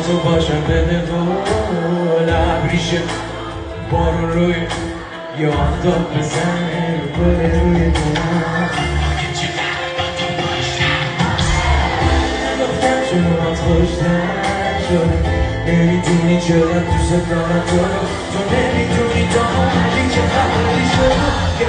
تو باشم بده و لبریشه بارون روی یا آفتاب بزنه رو گل روی دلم نگفتم جونات خوشتر شده نمیدونی چرا دوست دارم تو نمیدونی تا اومدی چه خبری شد که